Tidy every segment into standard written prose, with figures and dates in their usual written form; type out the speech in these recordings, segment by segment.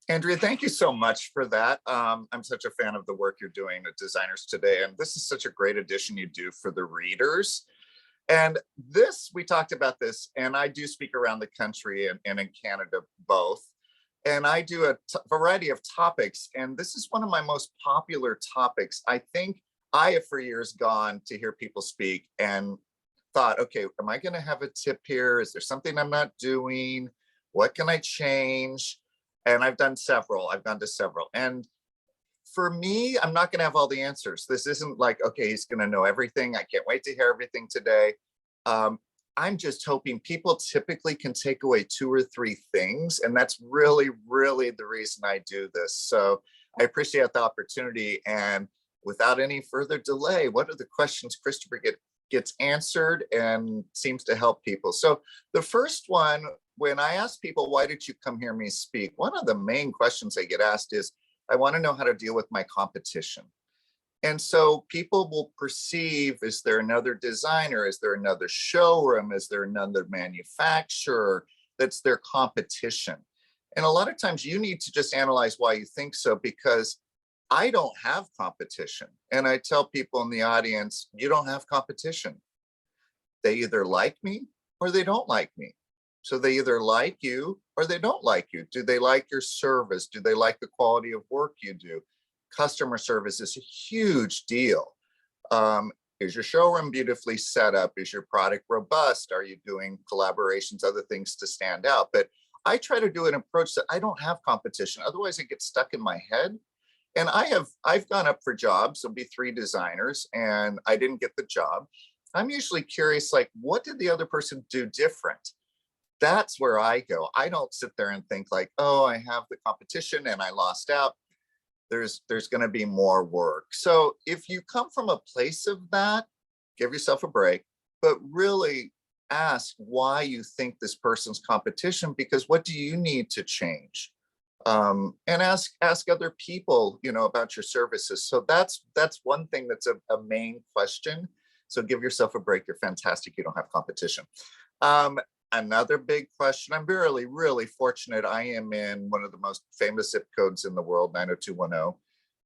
Andrea, thank you so much for that. I'm such a fan of the work you're doing with Designers Today, and this is such a great addition you do for the readers. And this, we talked about this, and I do speak around the country and in Canada both. And I do a variety of topics, and this is one of my most popular topics. I think I have for years gone to hear people speak and thought, okay, am I going to have a tip here? Is there something I'm not doing? What can I change? And I've done several. I've gone to several. And for me, I'm not going to have all the answers. This isn't like, okay, he's going to know everything. I can't wait to hear everything today. I'm just hoping people typically can take away 2 or 3 things. And that's really, really the reason I do this. So I appreciate the opportunity. And without any further delay, what are the questions Christopher gets answered and seems to help people? So the first one, when I ask people, why did you come hear me speak? One of the main questions I get asked is, I want to know how to deal with my competition. And so people will perceive, is there another designer? Is there another showroom? Is there another manufacturer that's their competition? And a lot of times you need to just analyze why you think so, because I don't have competition. And I tell people in the audience, you don't have competition. They either like me or they don't like me. So they either like you or they don't like you. Do they like your service? Do they like the quality of work you do? Customer service is a huge deal. Is your showroom beautifully set up? Is your product robust? Are you doing collaborations, other things to stand out? But I try to do an approach that I don't have competition. Otherwise, it gets stuck in my head. And I've gone up for jobs. There'll be 3 designers, and I didn't get the job. I'm usually curious, like, what did the other person do different? That's where I go. I don't sit there and think like, oh, I have the competition and I lost out. There's going to be more work. So if you come from a place of that, give yourself a break, but really ask why you think this person's competition, because what do you need to change? And ask other people, about your services. So that's one thing that's a main question. So give yourself a break. You're fantastic. You don't have competition. Another big question, I'm really fortunate. I am in one of the most famous zip codes in the world, 90210.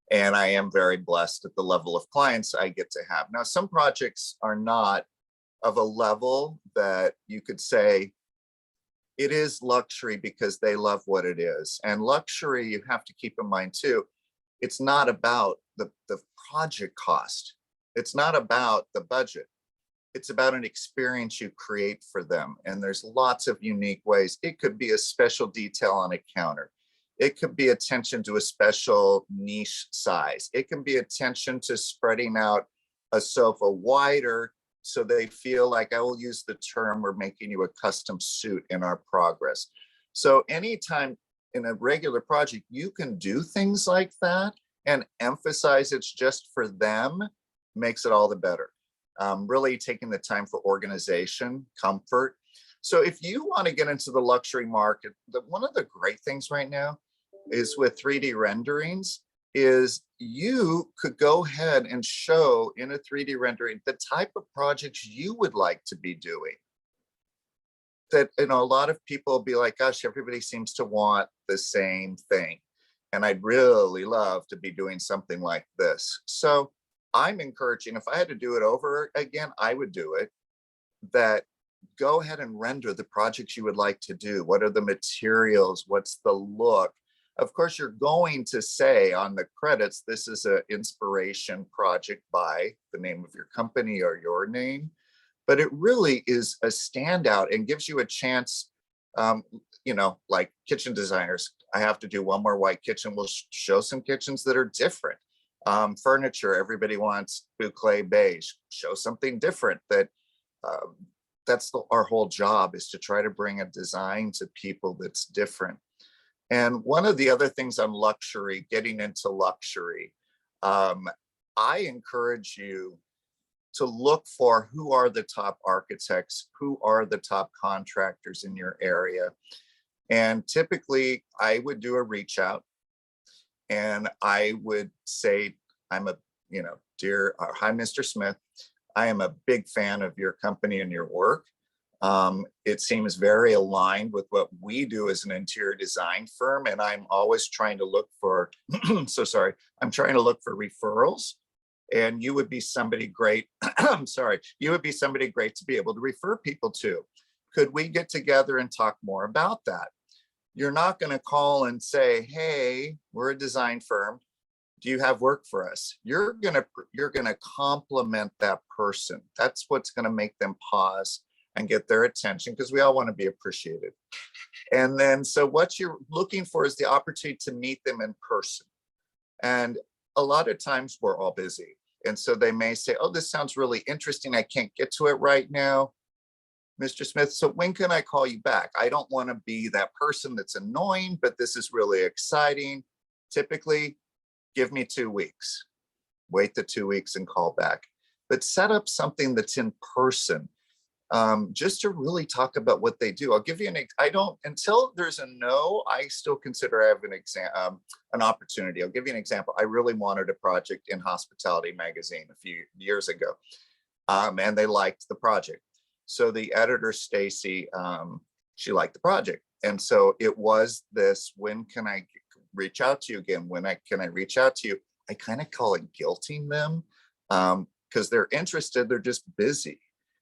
And I am very blessed at the level of clients I get to have. Now, some projects are not of a level that you could say it is luxury because they love what it is. And luxury, you have to keep in mind too, it's not about the project cost. It's not about the budget. It's about an experience you create for them. And there's lots of unique ways. It could be a special detail on a counter. It could be attention to a special niche size. It can be attention to spreading out a sofa wider so they feel like, I will use the term, we're making you a custom suit in our progress. So anytime in a regular project, you can do things like that and emphasize it's just for them, makes it all the better. Really taking the time for organization, comfort. So if you want to get into the luxury market, one of the great things right now is with 3D renderings is you could go ahead and show in a 3D rendering the type of projects you would like to be doing. That, a lot of people will be like, gosh, everybody seems to want the same thing. And I'd really love to be doing something like this. So I'm encouraging, if I had to do it over again, I would do it, that go ahead and render the projects you would like to do. What are the materials? What's the look? Of course, you're going to say on the credits, this is an inspiration project by the name of your company or your name, but it really is a standout and gives you a chance, like kitchen designers, I have to do one more white kitchen. We'll show some kitchens that are different. Furniture, everybody wants boucle beige. Show something different. That's our whole job, is to try to bring a design to people that's different. And one of the other things on luxury, getting into luxury, I encourage you to look for who are the top architects, who are the top contractors in your area. And typically I would do a reach out and I would say, I'm a, dear, hi, Mr. Smith, I am a big fan of your company and your work. It seems very aligned with what we do as an interior design firm. And I'm always trying to look for, I'm trying to look for referrals. And you would be somebody great. I'm sorry, you would be somebody great to be able to refer people to. Could we get together and talk more about that? You're not going to call and say, hey, we're a design firm. Do you have work for us? You're going to compliment that person. That's what's going to make them pause and get their attention, because we all want to be appreciated. And then, so what you're looking for is the opportunity to meet them in person. And a lot of times we're all busy. And so they may say, oh, this sounds really interesting. I can't get to it right now, Mr. Smith. So when can I call you back? I don't want to be that person that's annoying, but this is really exciting. Typically, give me 2 weeks. Wait the 2 weeks and call back. But set up something that's in person, just to really talk about what they do. I'll give you until there's a no, I still consider I have an opportunity. I'll give you an example. I really wanted a project in Hospitality Magazine a few years ago, and they liked the project. So the editor, Stacy, she liked the project. And so it was this, when can I reach out to you again? Can I reach out to you? I kind of call it guilting them, because they're interested, they're just busy.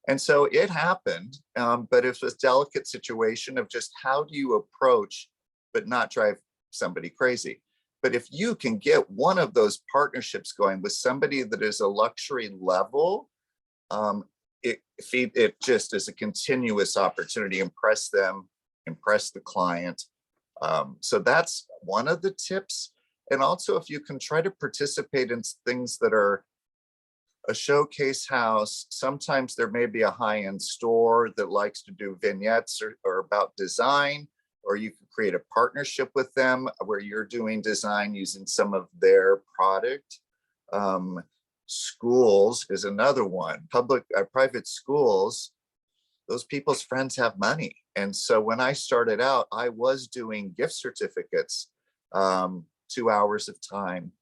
And so it happened, but it was a delicate situation of just how do you approach, but not drive somebody crazy. But if you can get one of those partnerships going with somebody that is a luxury level, it just is a continuous opportunity. Impress them, impress the client. So that's one of the tips. And also, if you can try to participate in things that are a showcase house, sometimes there may be a high-end store that likes to do vignettes or about design, or you can create a partnership with them where you're doing design using some of their product. Schools is another one. Private schools, those people's friends have money. And so when I started out, I was doing gift certificates, 2 hours of time,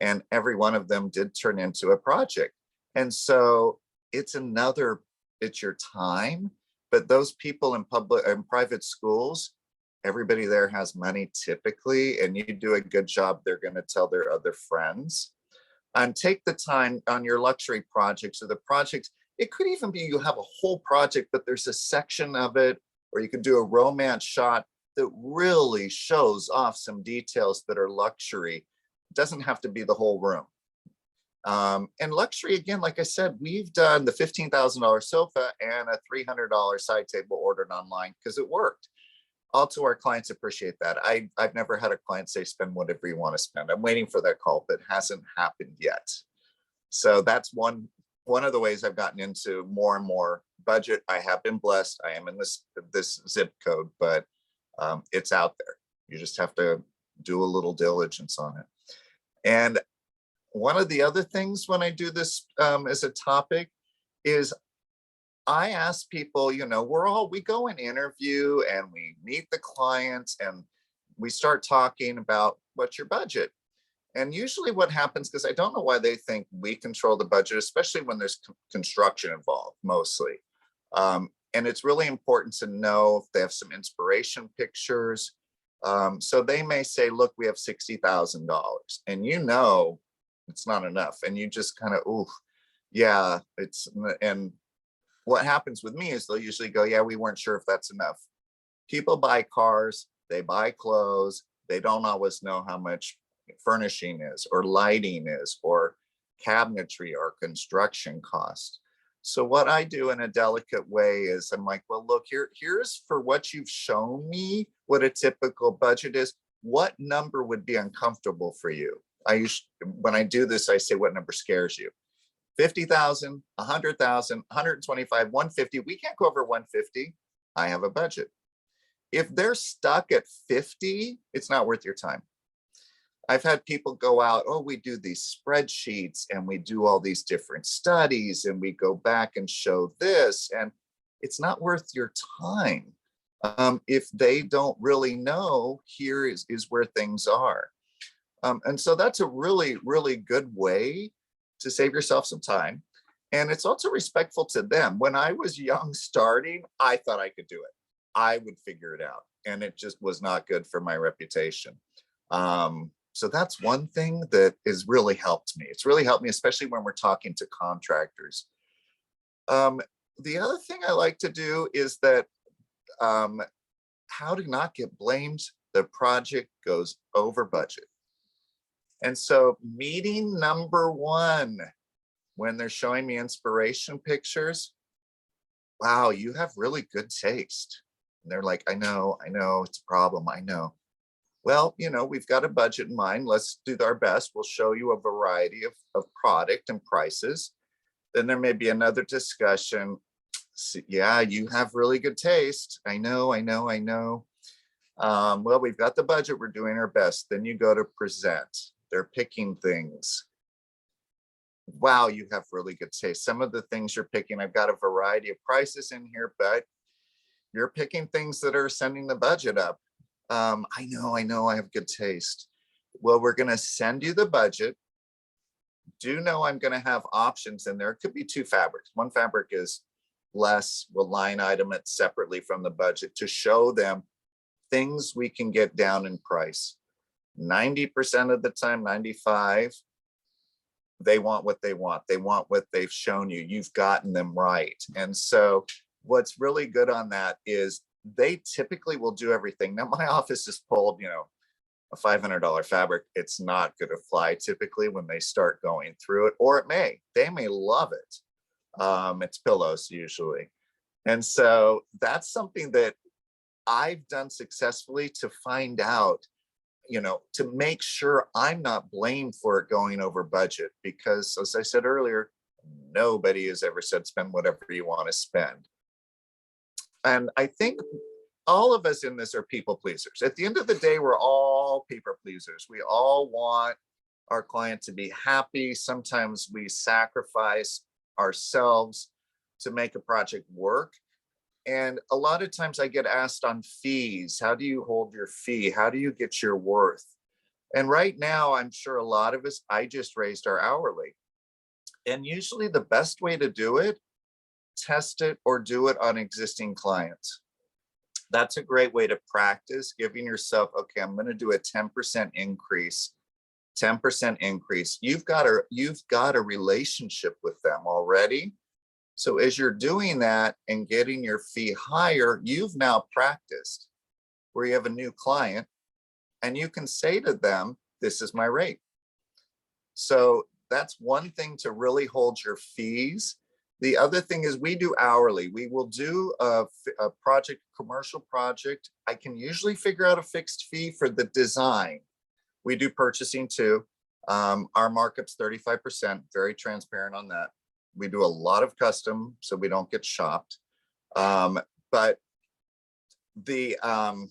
and every one of them did turn into a project. And so it's your time, but those people in public and private schools, everybody there has money typically, and you do a good job, they're going to tell their other friends. And take the time on your luxury projects or the projects. It could even be you have a whole project, but there's a section of it, or you could do a romance shot that really shows off some details that are luxury. It doesn't have to be the whole room. And luxury, again, like I said, we've done the $15,000 sofa and a $300 side table ordered online because it worked. Also, our clients appreciate that. I've never had a client say, spend whatever you want to spend. I'm waiting for that call, but it hasn't happened yet. So that's one of the ways I've gotten into more and more budget. I have been blessed. I am in this zip code, but it's out there. You just have to do a little diligence on it. And one of the other things when I do this as a topic is I ask people, we go and interview and we meet the clients and we start talking about what's your budget. And usually what happens, because I don't know why they think we control the budget, especially when there's construction involved mostly. And it's really important to know if they have some inspiration pictures. So they may say, look, we have $60,000, and it's not enough. And you just kind of, ooh, yeah, and what happens with me is they'll usually go, yeah, we weren't sure if that's enough. People buy cars, they buy clothes, they don't always know how much furnishing is, or lighting is, or cabinetry, or construction cost. So what I do in a delicate way is I'm like, well, look, here's for what you've shown me, what a typical budget is. What number would be uncomfortable for you? When I do this, I say, what number scares you? 50,000, 100,000, 125, 150. We can't go over 150. I have a budget. If they're stuck at 50, it's not worth your time. I've had people go out, oh, we do these spreadsheets and we do all these different studies and we go back and show this, and it's not worth your time. If they don't really know, here is where things are. And so that's a really, really good way to save yourself some time. And it's also respectful to them. When I was young starting, I thought I could do it. I would figure it out. And it just was not good for my reputation. So that's one thing that has really helped me. It's really helped me, especially when we're talking to contractors. The other thing I like to do is that how to not get blamed. The project goes over budget. And so meeting number one, when they're showing me inspiration pictures, wow, you have really good taste. And they're like, I know, it's a problem, I know. Well, we've got a budget in mind. Let's do our best. We'll show you a variety of product and prices. Then there may be another discussion. So, yeah, you have really good taste. I know. Well, we've got the budget. We're doing our best. Then you go to present. They're picking things. Wow, you have really good taste. Some of the things you're picking, I've got a variety of prices in here, but you're picking things that are sending the budget up. I know, I have good taste. Well, we're going to send you the budget. Do know I'm going to have options in there. It could be two fabrics. One fabric is less. We'll line item it separately from the budget to show them things we can get down in price. 90% of the time, 95%, they want what they want. They want what they've shown you. You've gotten them right. And so what's really good on that is they typically will do everything. Now, my office is pulled, a $500 fabric. It's not going to fly typically when they start going through it, or they may love it. It's pillows usually. And so that's something that I've done successfully to find out, to make sure I'm not blamed for it going over budget, because as I said earlier, nobody has ever said spend whatever you want to spend. And I think all of us in this are people pleasers. At the end of the day, we're all people pleasers. We all want our client to be happy. Sometimes we sacrifice ourselves to make a project work. And a lot of times I get asked on fees. How do you hold your fee? How do you get your worth? And right now, I'm sure a lot of us, I just raised our hourly. And usually the best way to do it, test it or do it on existing clients. That's a great way to practice, giving yourself, okay, I'm going to do a 10% increase. 10% increase. You've got a relationship with them already. So as you're doing that and getting your fee higher, you've now practiced where you have a new client and you can say to them, this is my rate. So that's one thing to really hold your fees. The other thing is we do hourly. We will do a project, commercial project. I can usually figure out a fixed fee for the design. We do purchasing too. Our markup's 35%, very transparent on that. We do a lot of custom, so we don't get shopped. But the on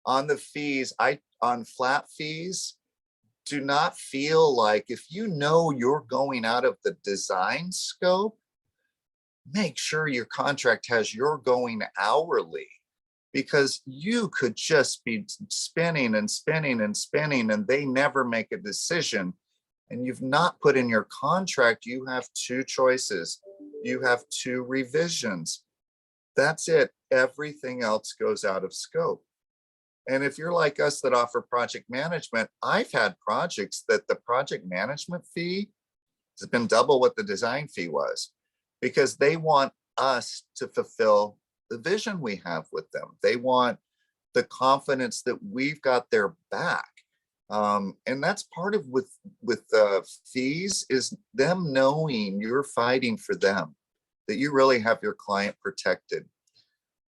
the fees, on flat fees, do not feel like if you're going out of the design scope, make sure your contract has you're going hourly, because you could just be spinning and spinning and spinning and they never make a decision. And you've not put in your contract, you have two choices. You have two revisions. That's it. Everything else goes out of scope. And if you're like us that offer project management, I've had projects that the project management fee has been double what the design fee was, because they want us to fulfill the vision we have with them. They want the confidence that we've got their back. And that's part of with fees is them knowing you're fighting for them, that you really have your client protected.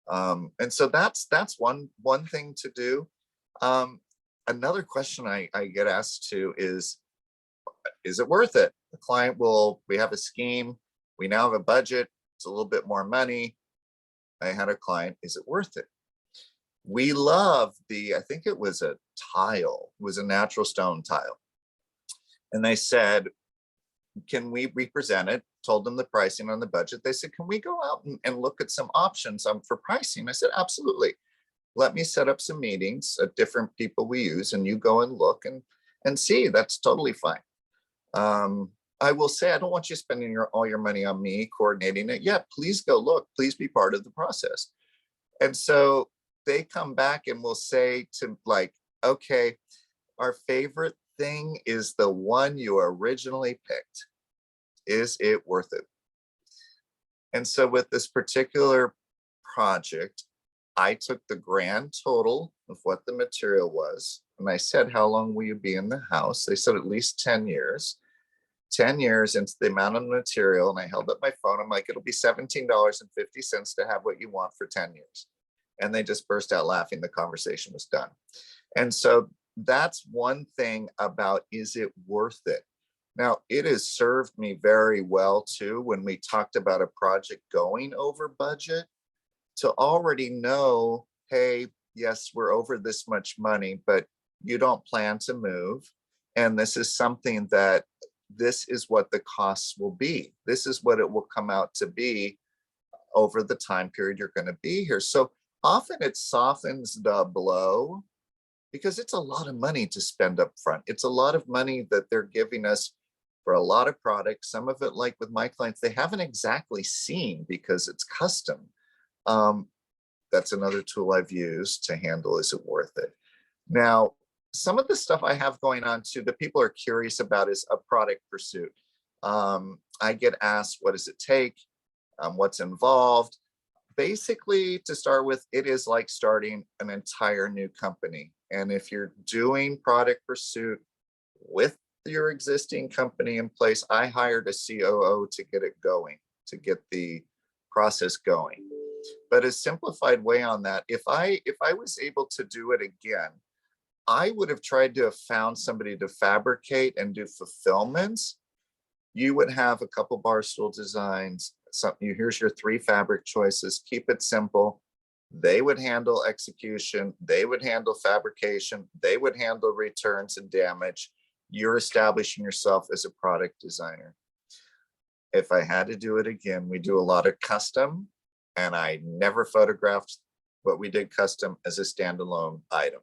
And so that's one thing to do. Another question I get asked to is it worth it? The client we have a scheme, we now have a budget, it's a little bit more money. I had a client, is it worth it? We love I think it was a tile, it was a natural stone tile. And they said, can we represent it? Told them the pricing on the budget. They said, can we go out and look at some options for pricing? I said, absolutely. Let me set up some meetings of different people we use and you go and look and see. That's totally fine. I will say, I don't want you spending all your money on me coordinating it. Yeah, please go look, please be part of the process. And so they come back and will say to like, okay, our favorite thing is the one you originally picked. Is it worth it? And so with this particular project, I took the grand total of what the material was. And I said, how long will you be in the house? They said at least 10 years. 10 years into the amount of material. And I held up my phone. I'm like, it'll be $17.50 to have what you want for 10 years. And they just burst out laughing. The conversation was done. And so that's one thing about, is it worth it? Now, it has served me very well too, when we talked about a project going over budget, to already know, hey, yes, we're over this much money, but you don't plan to move. And this is something that, this is what the costs will be. This is what it will come out to be over the time period you're going to be here. So often it softens the blow, because it's a lot of money to spend up front. It's a lot of money that they're giving us for a lot of products. Some of it, like with my clients, they haven't exactly seen because it's custom. That's another tool I've used to handle, is it worth it? Now, some of the stuff I have going on too that people are curious about is a product pursuit. I get asked, what does it take? What's involved? Basically, to start with, it is like starting an entire new company. And if you're doing product pursuit with your existing company in place, I hired a COO to get it going, to get the process going. But a simplified way on that, if I was able to do it again, I would have tried to have found somebody to fabricate and do fulfillments. You would have a couple bar stool designs. Here's your 3 fabric choices. Keep it simple. They would handle execution. They would handle fabrication. They would handle returns and damage. You're establishing yourself as a product designer. If I had to do it again, we do a lot of custom, and I never photographed what we did custom as a standalone item.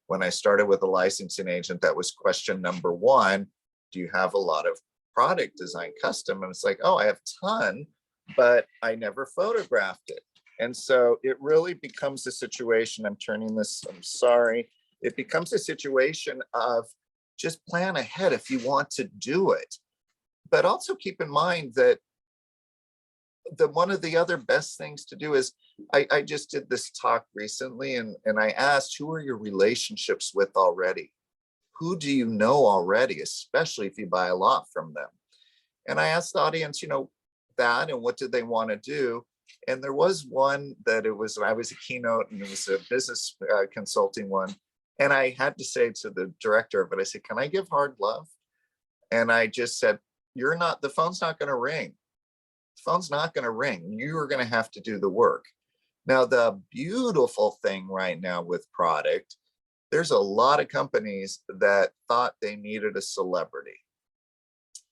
When I started with a licensing agent, that was question number 1. Do you have a lot of product design custom? And it's like, oh, I have a ton, but I never photographed it. And so it really becomes a situation, I'm sorry. It becomes a situation of just plan ahead if you want to do it. But also keep in mind that one of the other best things to do is, I just did this talk recently, and I asked, who are your relationships with already? Who do you know already, especially if you buy a lot from them? And I asked the audience, that, and what did they want to do? And there was one that I was a keynote, and it was a business consulting one. And I had to say to the director of it, I said, can I give hard love? And I just said, the phone's not going to ring. The phone's not going to ring. You are going to have to do the work. Now, the beautiful thing right now with product, there's a lot of companies that thought they needed a celebrity.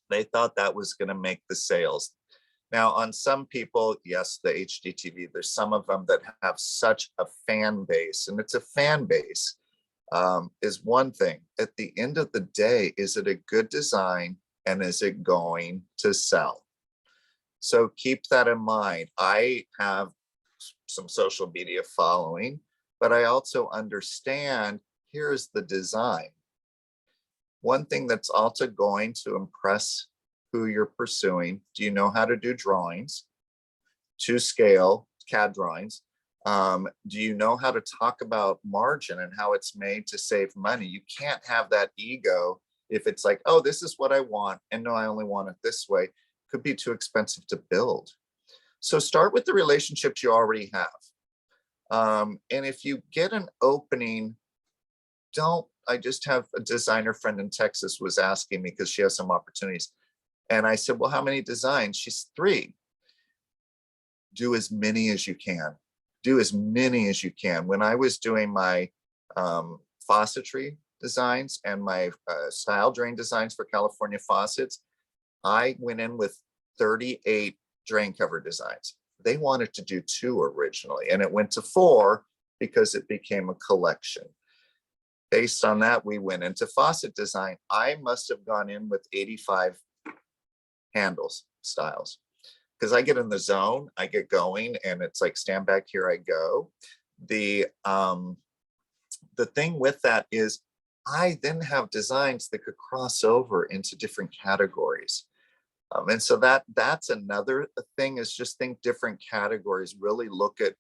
They thought that was going to make the sales. Now, on some people, yes, the HGTV, there's some of them that have such a fan base, and it's a fan base, is one thing. At the end of the day, is it a good design, and is it going to sell? So keep that in mind. I have some social media following, but I also understand, here's the design. One thing that's also going to impress who you're pursuing, do you know how to do drawings to scale, CAD drawings? Do you know how to talk about margin and how it's made to save money? You can't have that ego if it's like, oh, this is what I want, and no, I only want it this way. It could be too expensive to build. So start with the relationships you already have. And if you get an opening, I just have a designer friend in Texas was asking me because she has some opportunities. And I said, well, how many designs? She's 3. Do as many as you can. Do as many as you can. When I was doing my faucetry designs and my style drain designs for California faucets, I went in with 38 drain cover designs. They wanted to do 2 originally, and it went to 4 because it became a collection. Based on that, we went into faucet design. I must have gone in with 85 handles, styles. Because I get in the zone, I get going, and it's like, stand back, here I go. The thing with that is I then have designs that could cross over into different categories. And so that's another thing, is just think different categories, really look at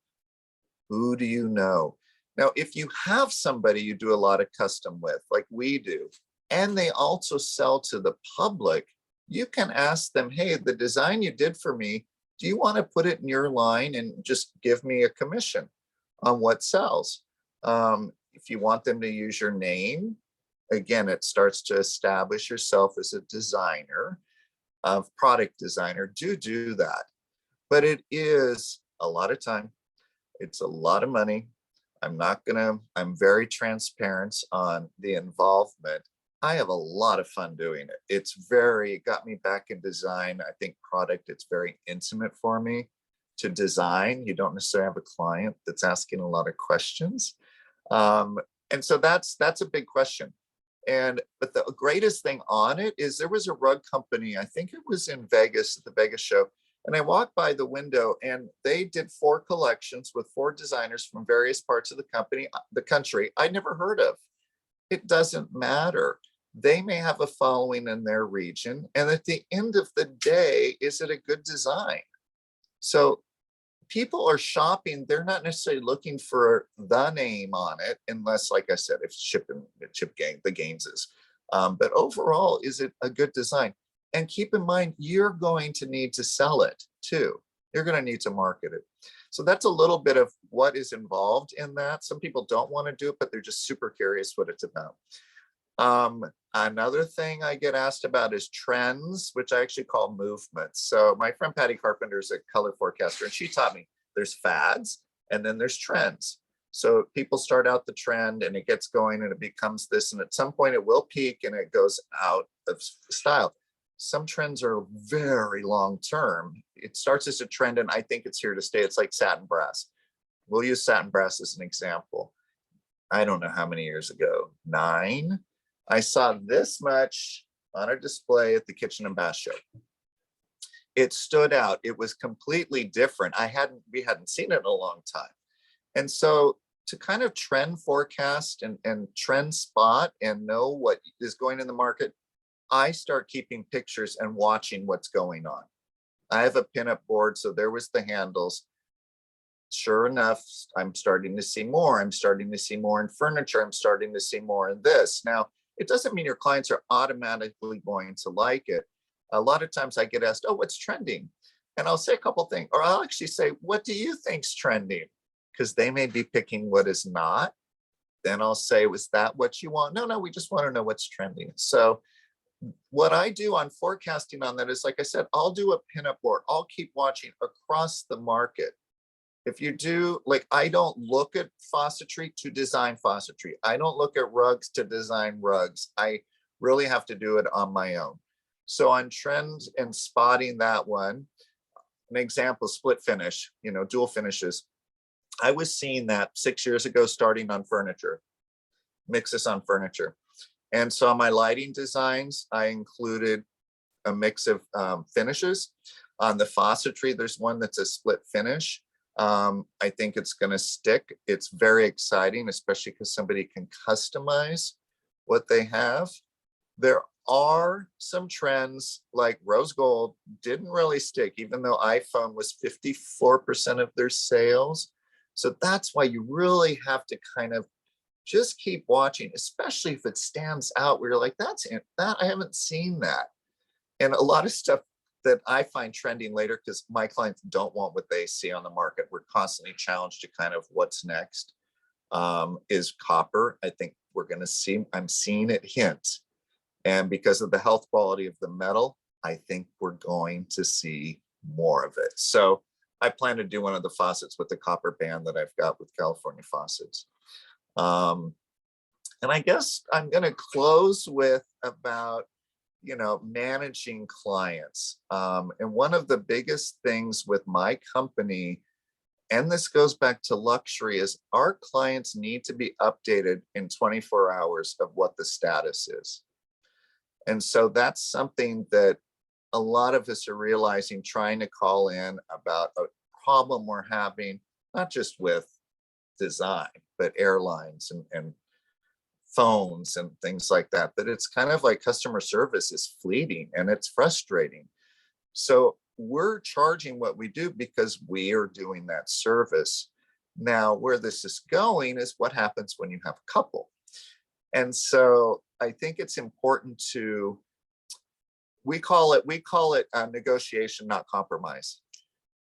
who do you know. Now, if you have somebody you do a lot of custom with, like we do, and they also sell to the public, you can ask them, hey, the design you did for me, do you want to put it in your line and just give me a commission on what sells? If you want them to use your name, again, it starts to establish yourself as a designer, of product designer. Do that. But it is a lot of time. It's a lot of money. I'm very transparent on the involvement. I have a lot of fun doing it. It got me back in design. I think product, it's very intimate for me to design. You don't necessarily have a client that's asking a lot of questions. And so that's a big question. But the greatest thing on it is there was a rug company, I think it was in Vegas, at the Vegas show, and I walked by the window and they did 4 collections with 4 designers from various parts of the country I'd never heard of. It doesn't matter. They may have a following in their region, and at the end of the day, is it a good design? So people are shopping, they're not necessarily looking for the name on it, unless, like I said, if the Gaineses. But overall, is it a good design? And keep in mind, you're going to need to sell it too. You're going to need to market it. So that's a little bit of what is involved in that. Some people don't want to do it, but they're just super curious what it's about. Another thing I get asked about is trends, which I actually call movements. So my friend Patty Carpenter is a color forecaster, and she taught me there's fads and then there's trends. So people start out the trend and it gets going and it becomes this, and at some point it will peak and it goes out of style. Some trends are very long term. It starts as a trend and I think it's here to stay. It's like satin brass. We'll use satin brass as an example. I don't know how many years ago, 9. I saw this much on a display at the Kitchen and Bath Show. It stood out. It was completely different. We hadn't seen it in a long time. And so to kind of trend forecast and trend spot and know what is going in the market, I start keeping pictures and watching what's going on. I have a pinup board, so there was the handles. Sure enough, I'm starting to see more. I'm starting to see more in furniture. I'm starting to see more in this. Now, it doesn't mean your clients are automatically going to like it. A lot of times I get asked, oh, what's trending? And I'll say a couple things, or I'll actually say, what do you think's trending? Because they may be picking what is not. Then I'll say, was that what you want? No, we just want to know what's trending. So what I do on forecasting on that is, like I said, I'll do a pinup board. I'll keep watching across the market. If you do, like, I don't look at faucetry to design faucetry. I don't look at rugs to design rugs. I really have to do it on my own. So on trends and spotting that one, an example, split finish, dual finishes. I was seeing that 6 years ago, starting on furniture, mixes on furniture. And so on my lighting designs, I included a mix of finishes. On the faucetry, there's one that's a split finish. I think it's going to stick. It's very exciting, especially because somebody can customize what they have. There are some trends like rose gold didn't really stick, even though iPhone was 54% of their sales. So that's why you really have to kind of just keep watching, especially if it stands out where you're like, that's it, that I haven't seen that. And a lot of stuff that I find trending later, because my clients don't want what they see on the market. We're constantly challenged to kind of what's next, is copper. I think I'm seeing it hint. And because of the health quality of the metal, I think we're going to see more of it. So I plan to do one of the faucets with the copper band that I've got with California Faucets. And I guess I'm going to close with about, managing clients. And one of the biggest things with my company, and this goes back to luxury, is our clients need to be updated in 24 hours of what the status is. And so that's something that a lot of us are realizing, trying to call in about a problem we're having, not just with design, but airlines and phones and things like that, that it's kind of like customer service is fleeting and it's frustrating. So we're charging what we do because we are doing that service. Now, where this is going is what happens when you have a couple. And so I think it's important to, we call it negotiation, not compromise.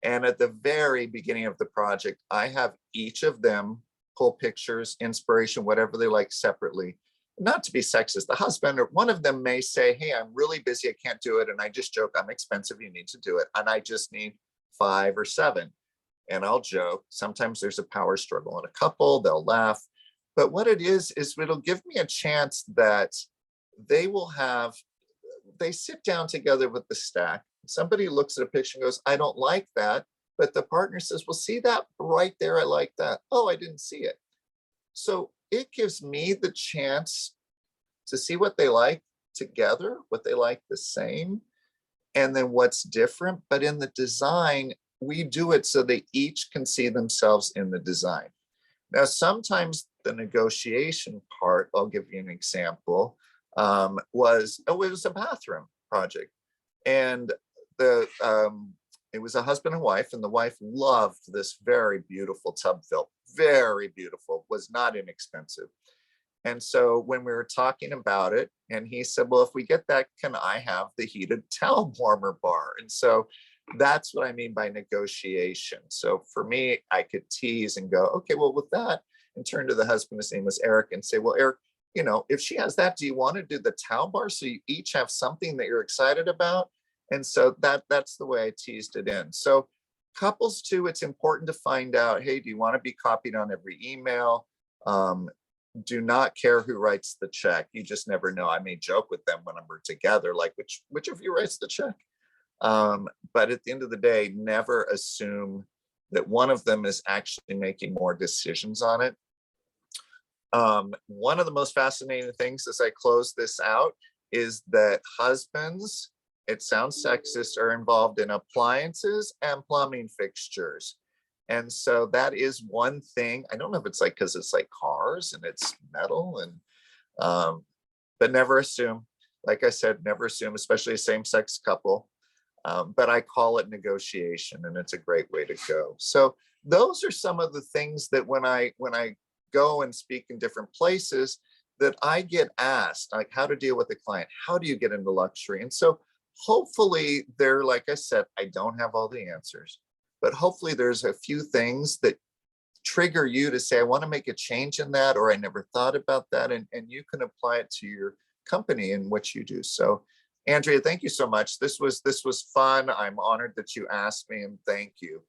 And at the very beginning of the project, I have each of them pull pictures, inspiration, whatever they like separately. Not to be sexist, the husband or one of them may say, hey, I'm really busy, I can't do it. And I just joke, I'm expensive, you need to do it. And I just need 5 or 7. And I'll joke, sometimes there's a power struggle in a couple, they'll laugh. But what it is it'll give me a chance that they sit down together with the stack. Somebody looks at a picture and goes, I don't like that. But the partner says, well, see that right there? I like that. Oh, I didn't see it. So it gives me the chance to see what they like together, what they like the same, and then what's different. But in the design, we do it so they each can see themselves in the design. Now, sometimes the negotiation part, I'll give you an example, it was a bathroom project. And it was a husband and wife, and the wife loved this very beautiful tub fill, very beautiful, was not inexpensive. And so when we were talking about it, and he said, well, if we get that, can I have the heated towel warmer bar? And so that's what I mean by negotiation. So for me, I could tease and go, okay, well, with that, and turn to the husband, his name was Eric, and say, well, Eric, if she has that, do you want to do the towel bar so you each have something that you're excited about? And so that's the way I teased it in. So couples too, it's important to find out, hey, do you want to be copied on every email? Do not care who writes the check. You just never know. I may joke with them when we're together, like which of you writes the check? But at the end of the day, never assume that one of them is actually making more decisions on it. One of the most fascinating things as I close this out is that husbands, it sounds sexist, are involved in appliances and plumbing fixtures. And so that is one thing. I don't know if it's like because it's like cars and it's metal, and but never assume. Like I said, never assume, especially a same-sex couple. But I call it negotiation, and it's a great way to go. So those are some of the things that when I go and speak in different places, that I get asked, like how to deal with a client, how do you get into luxury? And so hopefully there, like I said, I don't have all the answers, but hopefully there's a few things that trigger you to say, I want to make a change in that, or I never thought about that. And you can apply it to your company and what you do. So Andrea, thank you so much. This was fun. I'm honored that you asked me, and thank you.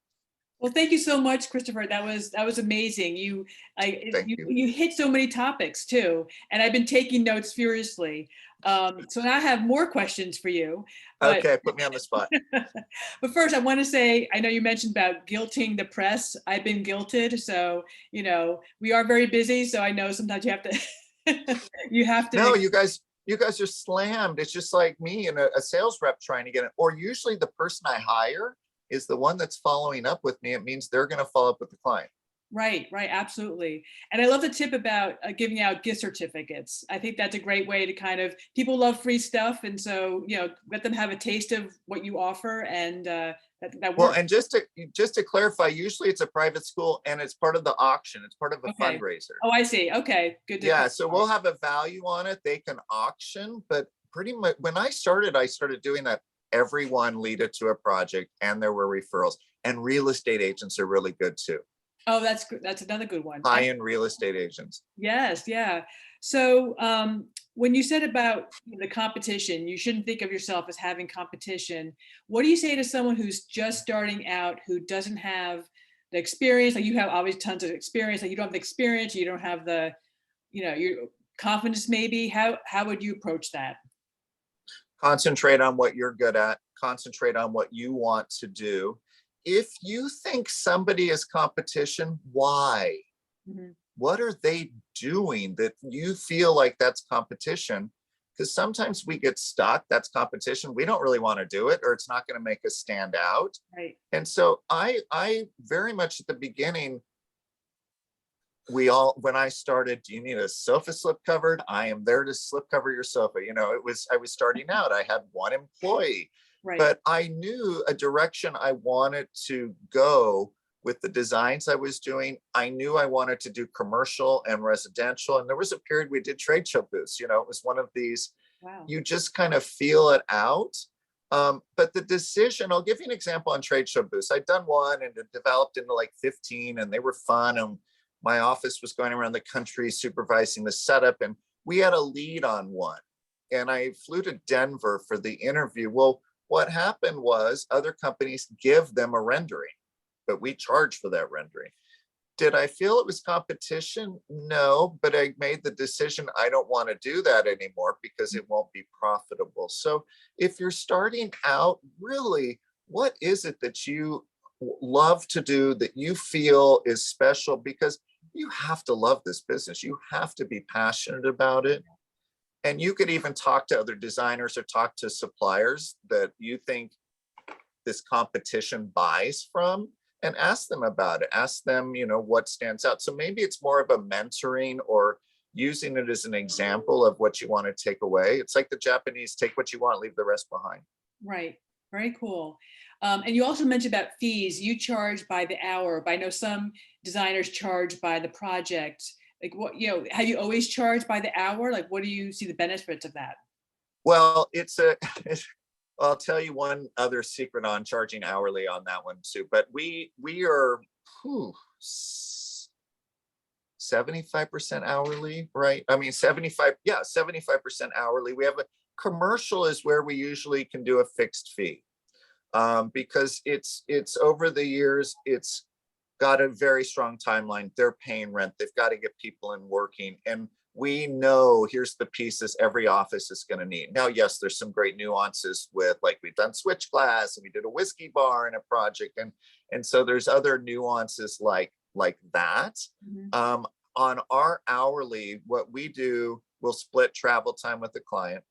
Well, thank you so much, Christopher. That was amazing. You hit so many topics too, and I've been taking notes furiously. So now I have more questions for you. Okay, put me on the spot. But first, I want to say, I know you mentioned about guilting the press. I've been guilted, so we are very busy. So I know sometimes you have to. You have to. No, you guys are slammed. It's just like me and a sales rep trying to get it. Or usually the person I hire is the one that's following up with me. It means they're going to follow up with the client. Right, absolutely. And I love the tip about giving out gift certificates. I think that's a great way to people love free stuff. And so, let them have a taste of what you offer, and that works. Well, and just to clarify, usually it's a private school and it's part of the auction. It's part of a fundraiser. Oh, I see. Okay, good. Yeah, so we'll have a value on it. They can auction, but pretty much when I started doing that. Everyone lead it to a project, and there were referrals, and real estate agents are really good too. Oh, that's good. That's another good one. High-end real estate agents. Yes, yeah. So when you said about the competition, you shouldn't think of yourself as having competition. What do you say to someone who's just starting out, who doesn't have the experience? Like you have obviously tons of experience. Like you don't have the experience, you don't have the, your confidence maybe. How would you approach that? Concentrate on what you're good at. Concentrate on what you want to do. If you think somebody is competition, why? Mm-hmm. What are they doing that you feel like that's competition? because sometimes we get stuck. That's competition. We don't really want to do it, or it's not going to make us stand out. Right. And so I very much at the beginning, when I started, do you need a sofa slip covered? I am there to slip cover your sofa. I was starting out. I had one employee, Right. but I knew a direction I wanted to go with the designs I was doing. I knew I wanted to do commercial and residential. And there was a period we did trade show booths. It was one of these, Wow. you just kind of feel it out. But the decision, I'll give you an example on trade show booths. I'd done one and it developed into like 15, and they were fun. And my office was going around the country supervising the setup, and we had a lead on one. And I flew to Denver for the interview. Well, what happened was other companies give them a rendering, but we charge for that rendering. Did I feel it was competition? No, but I made the decision I don't want to do that anymore because it won't be profitable. So if you're starting out, really, what is it that you love to do that you feel is special? Because you have to love this business. You have to be passionate about it. And you could even talk to other designers or talk to suppliers that you think this competition buys from, and ask them about it. Ask them, what stands out. So maybe it's more of a mentoring or using it as an example of what you want to take away. It's like the Japanese, take what you want, leave the rest behind. Right. Very cool. And you also mentioned about fees. You charge by the hour, but I know some designers charge by the project. Like what, have you always charged by the hour? Like, what do you see the benefits of that? Well, I'll tell you one other secret on charging hourly on that one too. But we are 75% hourly, right? I mean, 75% hourly. We have a commercial is where we usually can do a fixed fee. Because it's over the years, it's got a very strong timeline. They're paying rent. They've got to get people in working. And we know here's the pieces every office is going to need. Now, yes, there's some great nuances with, like, we've done switch glass and we did a whiskey bar in a project. And so there's other nuances like that. Mm-hmm. On our hourly, what we do, we'll split travel time with the client.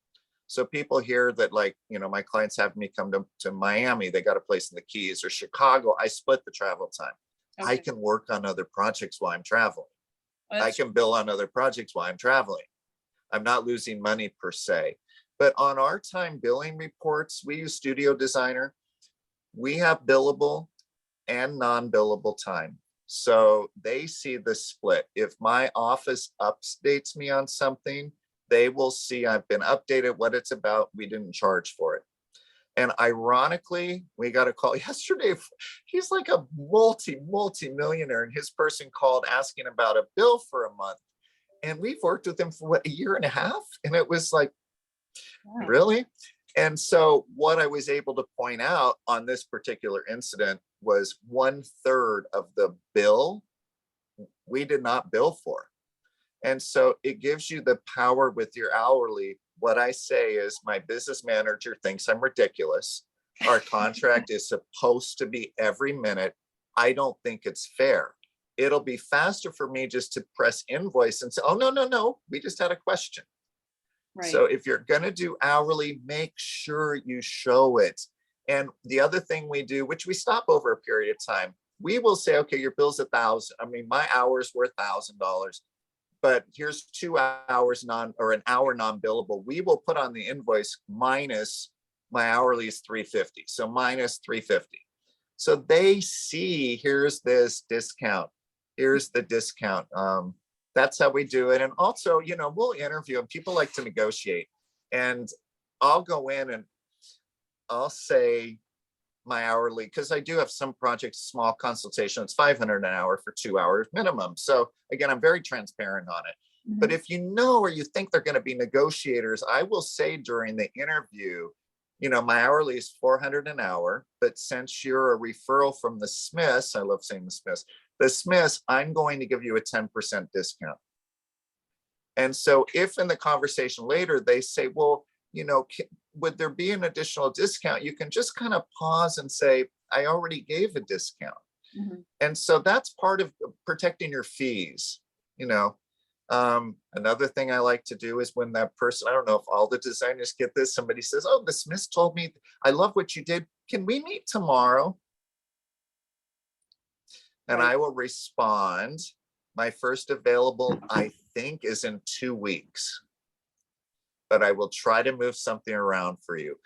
So people hear that, like, my clients have me come to Miami, they got a place in the Keys, or Chicago. I split the travel time. Okay. I can work on other projects while I'm traveling. Well, I can bill on other projects while I'm traveling. I'm not losing money per se. But on our time billing reports, we use Studio Designer. We have billable and non-billable time. So they see the split. If my office updates me on something, they will see I've been updated, what it's about. We didn't charge for it. And ironically, we got a call yesterday. He's like a multi-millionaire, and his person called asking about a bill for a month. And we've worked with him for a year and a half. And it was like, wow. Really? And so what I was able to point out on this particular incident was 1/3 of the bill we did not bill for. And so it gives you the power with your hourly. What I say is, my business manager thinks I'm ridiculous. Our contract is supposed to be every minute. I don't think it's fair. It'll be faster for me just to press invoice and say, oh, no, we just had a question. Right. So if you're going to do hourly, make sure you show it. And the other thing we do, which we stop over a period of time, we will say, okay, your bill's $1,000. I mean, my hour's worth $1,000. But here's 2 hours an hour non-billable. We will put on the invoice minus my hourly is $350. So minus $350. So they see, here's this discount. Here's the discount. That's how we do it. And also, we'll interview, and people like to negotiate. And I'll go in and I'll say my hourly, because I do have some projects, small consultation, it's $500 an hour for 2 hours minimum. So again, I'm very transparent on it. Mm-hmm. But if you know, or you think they're going to be negotiators, I will say during the interview, my hourly is $400 an hour, but since you're a referral from the Smiths, I love saying the Smiths, I'm going to give you a 10% discount. And so if in the conversation later, they say, well, would there be an additional discount? You can just kind of pause and say, I already gave a discount. Mm-hmm. And so that's part of protecting your fees. Another thing I like to do is when that person, I don't know if all the designers get this, somebody says, oh, the Smiths told me, I love what you did. Can we meet tomorrow? And Right. I will respond. My first available, I think, is in 2 weeks, but I will try to move something around for you.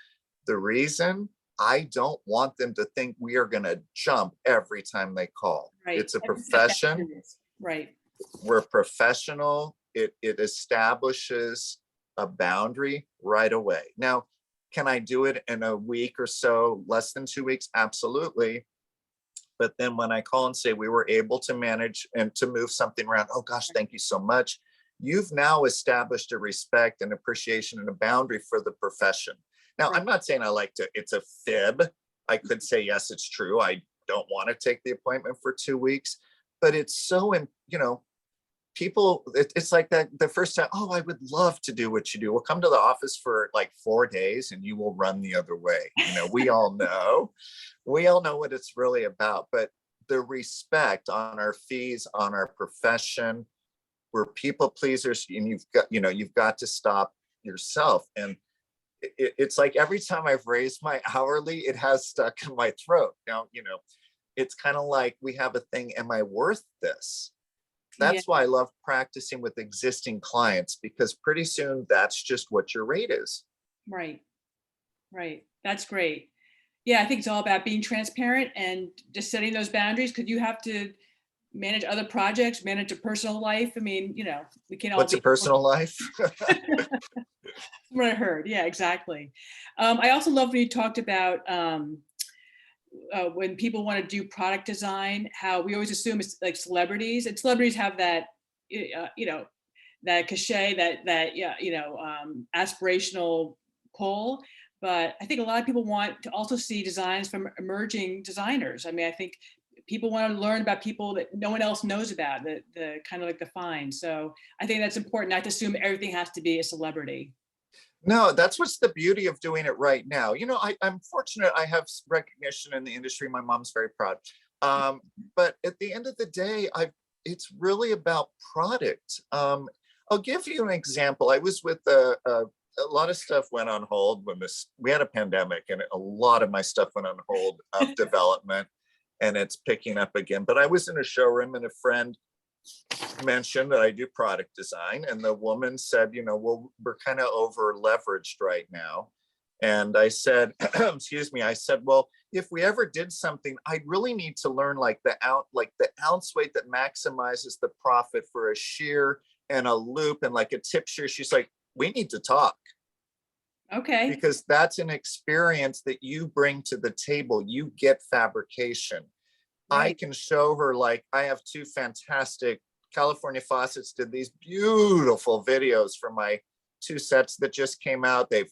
The reason, I don't want them to think we are going to jump every time they call. Right. It's a Have to set profession. boundaries. Right. We're professional. It establishes a boundary right away. Now, can I do it in a week or so, less than 2 weeks? Absolutely. But then when I call and say we were able to manage and to move something around, oh gosh, thank you so much. You've now established a respect and appreciation and a boundary for the profession. Now, Right. I'm not saying I like to, it's a fib. I could say, yes, it's true. I don't want to take the appointment for 2 weeks, but it's so, people, it's like that the first time, oh, I would love to do what you do. We'll come to the office for like 4 days and you will run the other way. We all know what it's really about, but the respect on our fees, on our profession, we're people pleasers, and you've got to stop yourself. And it's like every time I've raised my hourly, it has stuck in my throat. Now, it's kind of like we have a thing, am I worth this? Yeah. That's why I love practicing with existing clients, because pretty soon that's just what your rate is. Right. Right. That's great. Yeah, I think it's all about being transparent and just setting those boundaries, because you have to manage other projects, manage a personal life. I mean, we can't all What's a be personal life? what I heard. Yeah, exactly. I also love when you talked about when people want to do product design, how we always assume it's like celebrities, and celebrities have that, that cachet, that yeah, aspirational pull. But I think a lot of people want to also see designs from emerging designers. I mean, I think people want to learn about people that no one else knows about, the kind of like the find. So I think that's important, not to assume everything has to be a celebrity. No, that's what's the beauty of doing it right now. I'm fortunate I have recognition in the industry. My mom's very proud. But at the end of the day, it's really about product. I'll give you an example. I was with a lot of stuff went on hold when we had a pandemic, and a lot of my stuff went on hold of development, and it's picking up again. But I was in a showroom, and a friend mentioned that I do product design, and the woman said, well, we're kind of over leveraged right now. And I said, excuse me, I said, well, if we ever did something, I'd really need to learn like the ounce weight that maximizes the profit for a shear and a loop and like a tip shear. She's like, we need to talk. Okay. Because that's an experience that you bring to the table. You get fabrication. Right. I can show her, like, I have two fantastic California Faucets did these beautiful videos for my two sets that just came out. They've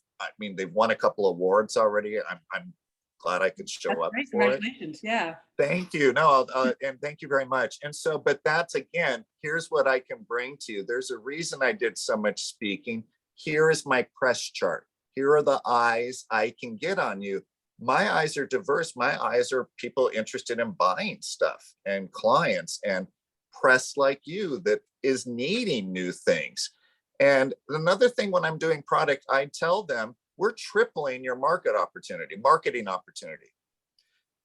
won a couple awards already. I'm glad I could show That's up great. for it. Congratulations. Yeah. Thank you. No, and thank you very much. And so, but that's, again, here's what I can bring to you. There's a reason I did so much speaking. Here is my press chart. Here are the eyes I can get on you. My eyes are diverse. My eyes are people interested in buying stuff, and clients and press like you that is needing new things. And another thing, when I'm doing product, I tell them, we're tripling your marketing opportunity.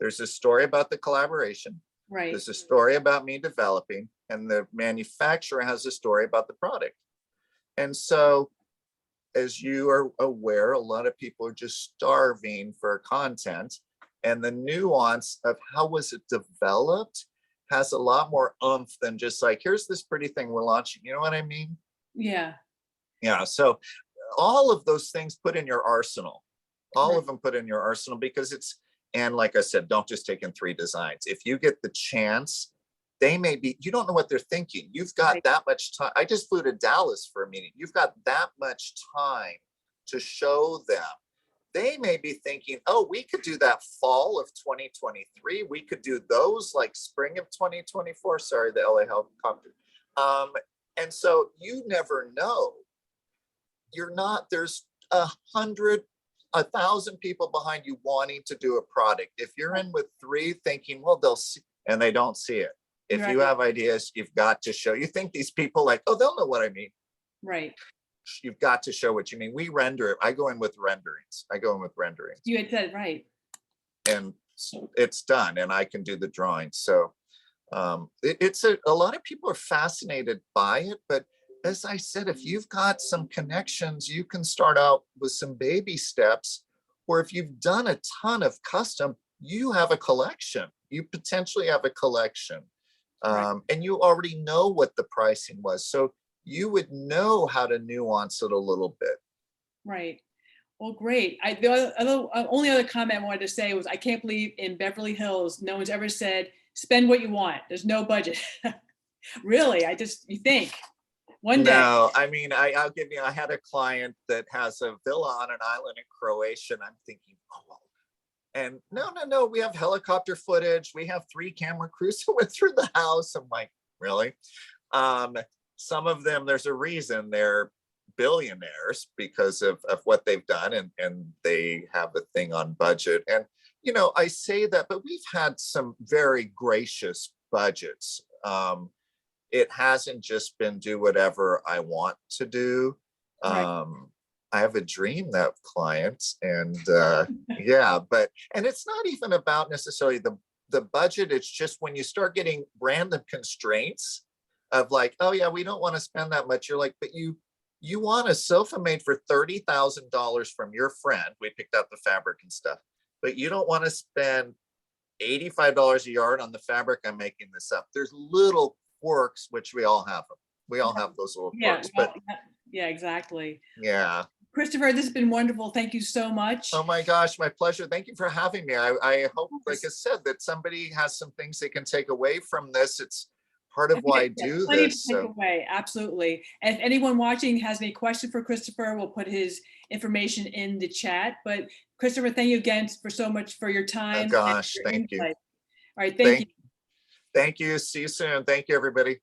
There's a story about the collaboration. Right. There's a story about me developing, and the manufacturer has a story about the product. And so, as you are aware, a lot of people are just starving for content, and the nuance of how was it developed has a lot more oomph than just like, here's this pretty thing we're launching. You know what I mean? Yeah. Yeah. So all of those things put in your arsenal, all Right. of them put in your arsenal, because and like I said, don't just take in 3 designs. If you get the chance, you don't know what they're thinking. You've got Right. that much time. I just flew to Dallas for a meeting. You've got that much time to show them. They may be thinking, oh, we could do that fall of 2023. We could do those like spring of 2024. Sorry, the LA helicopter. And so you never know. There's 1,000 people behind you wanting to do a product. If you're in with 3 thinking, well, they'll see, and they don't see it. If you Right. have ideas, you've got to show. You think these people like, oh, they'll know what I mean. Right. You've got to show what you mean. We render it. I go in with renderings. You had said, right. And it's done, and I can do the drawing. So it's a lot of people are fascinated by it, but as I said, if you've got some connections, you can start out with some baby steps, or if you've done a ton of custom, you have a collection. You potentially have a collection. Right. And you already know what the pricing was. So you would know how to nuance it a little bit. Right. Well, great. The only other comment I wanted to say was I can't believe in Beverly Hills, no one's ever said, spend what you want. There's no budget. Really, you think one day. No, I mean, I'll give you, I had a client that has a villa on an island in Croatia, and I'm thinking, oh, well, and no, we have helicopter footage. We have 3 camera crews that went through the house. I'm like, really? Some of them, there's a reason they're billionaires because of what they've done, and they have a thing on budget. And, I say that, but we've had some very gracious budgets. It hasn't just been do whatever I want to do. Right. I have a dream that clients, and and it's not even about necessarily the budget. It's just when you start getting random constraints of like, oh yeah, we don't want to spend that much. You're like, but you want a sofa made for $30,000 from your friend. We picked out the fabric and stuff, but you don't want to spend $85 a yard on the fabric. I'm making this up. There's little quirks, which we all have them. We all have those little quirks, Well, but yeah, exactly. yeah. Christopher, this has been wonderful. Thank you so much. Oh my gosh, my pleasure. Thank you for having me. I hope, like I said, that somebody has some things they can take away from this. It's part of why I do this. So. Away. Absolutely. And if anyone watching has any question for Christopher, we'll put his information in the chat. But Christopher, thank you again for so much for your time. Oh gosh, thank you. All right, thank you. Thank you. See you soon. Thank you, everybody.